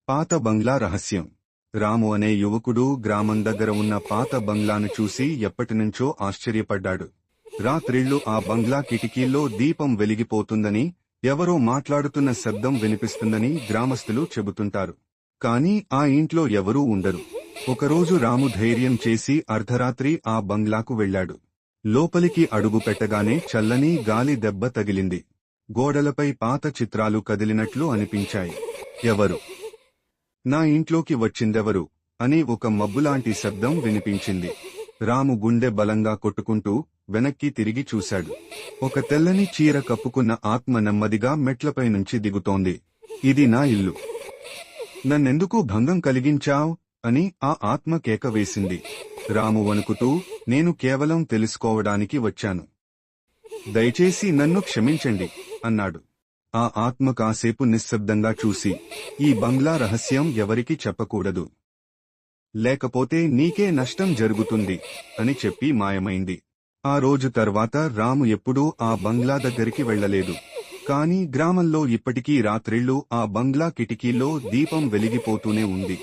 పాత బంగ్లా రహస్యం. రాము అనే యువకుడు గ్రామం దగ్గర ఉన్న పాత బంగ్లాను చూసి ఎప్పటినుంచో ఆశ్చర్యపడ్డాడు. రాత్రిళ్లు ఆ బంగ్లా కిటికీల్లో దీపం వెలిగిపోతుందని, ఎవరో మాట్లాడుతున్న శబ్దం వినిపిస్తుందని గ్రామస్తులు చెబుతుంటారు. కాని ఆ ఇంట్లో ఎవరూ ఉండరు. ఒకరోజు రాము ధైర్యం చేసి అర్ధరాత్రి ఆ బంగ్లాకు వెళ్లాడు. లోపలికి అడుగు పెట్టగానే చల్లని గాలి దెబ్బ తగిలింది. గోడలపై పాత చిత్రాలు కదిలినట్లు అనిపించాయి. ఎవరు నా ఇంట్లోకి వచ్చిందెవరు అని ఒక మబ్బులాంటి శబ్దం వినిపించింది. రాము గుండె బలంగా కొట్టుకుంటూ వెనక్కి తిరిగి చూశాడు. ఒక తెల్లని చీర కప్పుకున్న ఆత్మ నెమ్మదిగా మెట్లపై నుంచి దిగుతోంది. ఇది నా ఇల్లు. నన్నెందుకు భంగం కలిగించావ్ అని ఆ ఆత్మ కేక వేసింది. రాము వణుకుతూ, నేను కేవలం తెలుసుకోవడానికి వచ్చాను. దయచేసి నన్ను క్షమించండి అన్నాడు. ఆ ఆత్మ కాసేపు నిశ్శబ్దంగా చూసి, ఈ బంగ్లా రహస్యం ఎవరికీ చెప్పకూడదు, లేకపోతే నీకే నష్టం జరుగుతుంది అని చెప్పి మాయమైంది. ఆ రోజు తర్వాత రాము ఎప్పుడూ ఆ బంగ్లా దగ్గరికి వెళ్లలేదు. కాని గ్రామంలో ఇప్పటికీ రాత్రిళ్లు ఆ బంగ్లా కిటికీల్లో దీపం వెలిగిపోతూనే ఉంది.